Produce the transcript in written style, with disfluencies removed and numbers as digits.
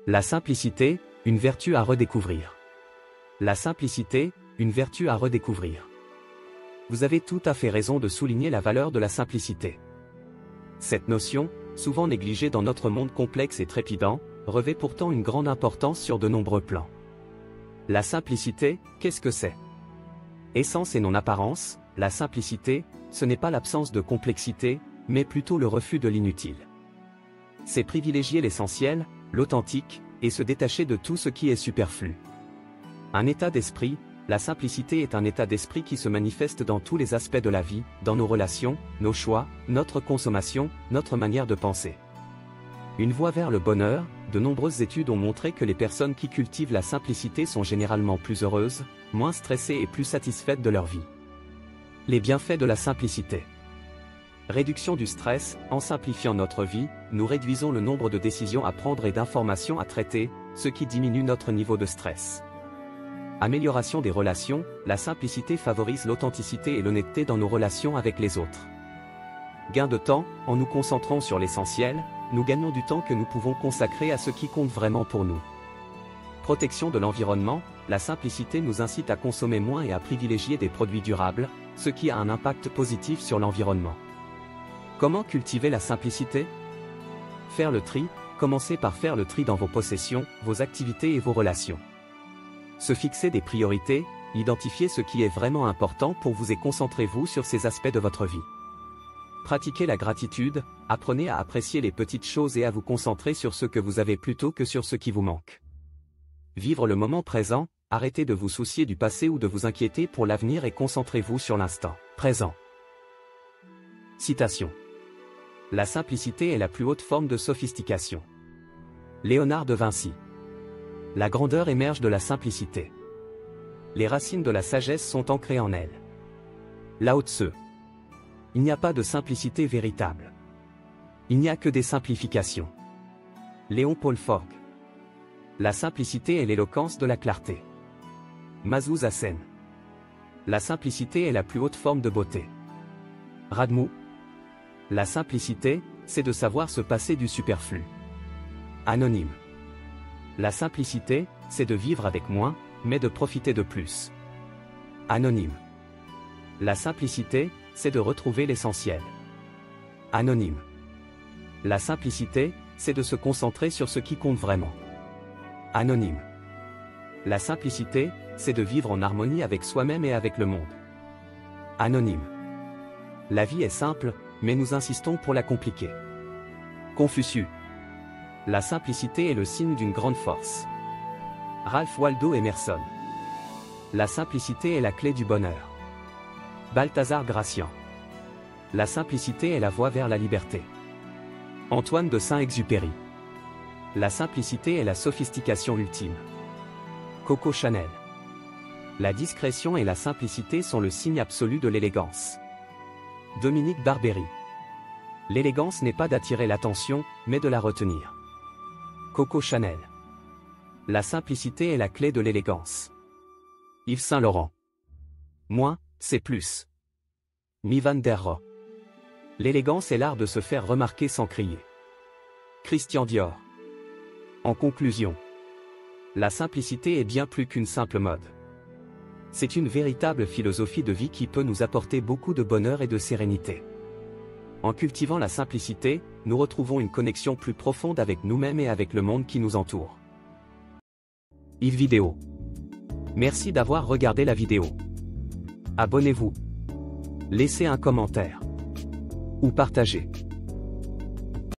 La simplicité, une vertu à redécouvrir. La simplicité, une vertu à redécouvrir. Vous avez tout à fait raison de souligner la valeur de la simplicité. Cette notion, souvent négligée dans notre monde complexe et trépidant, revêt pourtant une grande importance sur de nombreux plans. La simplicité, qu'est-ce que c'est? Essence et non apparence, la simplicité, ce n'est pas l'absence de complexité, mais plutôt le refus de l'inutile. C'est privilégier l'essentiel, l'authentique, et se détacher de tout ce qui est superflu. Un état d'esprit, la simplicité est un état d'esprit qui se manifeste dans tous les aspects de la vie, dans nos relations, nos choix, notre consommation, notre manière de penser. Une voie vers le bonheur, de nombreuses études ont montré que les personnes qui cultivent la simplicité sont généralement plus heureuses, moins stressées et plus satisfaites de leur vie. Les bienfaits de la simplicité. Réduction du stress, en simplifiant notre vie, nous réduisons le nombre de décisions à prendre et d'informations à traiter, ce qui diminue notre niveau de stress. Amélioration des relations, la simplicité favorise l'authenticité et l'honnêteté dans nos relations avec les autres. Gain de temps, en nous concentrant sur l'essentiel, nous gagnons du temps que nous pouvons consacrer à ce qui compte vraiment pour nous. Protection de l'environnement, la simplicité nous incite à consommer moins et à privilégier des produits durables, ce qui a un impact positif sur l'environnement. Comment cultiver la simplicité? Faire le tri, commencez par faire le tri dans vos possessions, vos activités et vos relations. Se fixer des priorités, identifiez ce qui est vraiment important pour vous et concentrez-vous sur ces aspects de votre vie. Pratiquez la gratitude, apprenez à apprécier les petites choses et à vous concentrer sur ce que vous avez plutôt que sur ce qui vous manque. Vivre le moment présent, arrêtez de vous soucier du passé ou de vous inquiéter pour l'avenir et concentrez-vous sur l'instant présent. Citation. La simplicité est la plus haute forme de sophistication. Léonard de Vinci. La grandeur émerge de la simplicité. Les racines de la sagesse sont ancrées en elle. Lao Tse. Il n'y a pas de simplicité véritable. Il n'y a que des simplifications. Léon-Paul Forgue. La simplicité est l'éloquence de la clarté. Mazou Zassen. La simplicité est la plus haute forme de beauté. Radmou. La simplicité, c'est de savoir se passer du superflu. Anonyme. La simplicité, c'est de vivre avec moins, mais de profiter de plus. Anonyme. La simplicité, c'est de retrouver l'essentiel. Anonyme. La simplicité, c'est de se concentrer sur ce qui compte vraiment. Anonyme. La simplicité, c'est de vivre en harmonie avec soi-même et avec le monde. Anonyme. La vie est simple, mais nous insistons pour la compliquer. Confucius. La simplicité est le signe d'une grande force. Ralph Waldo Emerson. La simplicité est la clé du bonheur. Balthazar Gracian. La simplicité est la voie vers la liberté. Antoine de Saint-Exupéry. La simplicité est la sophistication ultime. Coco Chanel. La discrétion et la simplicité sont le signe absolu de l'élégance. Dominique Barberi. L'élégance n'est pas d'attirer l'attention, mais de la retenir. Coco Chanel. La simplicité est la clé de l'élégance. Yves Saint Laurent. Moins, c'est plus. Mivan der Rohe. L'élégance est l'art de se faire remarquer sans crier. Christian Dior. En conclusion, la simplicité est bien plus qu'une simple mode. C'est une véritable philosophie de vie qui peut nous apporter beaucoup de bonheur et de sérénité. En cultivant la simplicité, nous retrouvons une connexion plus profonde avec nous-mêmes et avec le monde qui nous entoure. Yves Vidéo. Merci d'avoir regardé la vidéo. Abonnez-vous. Laissez un commentaire. Ou partagez.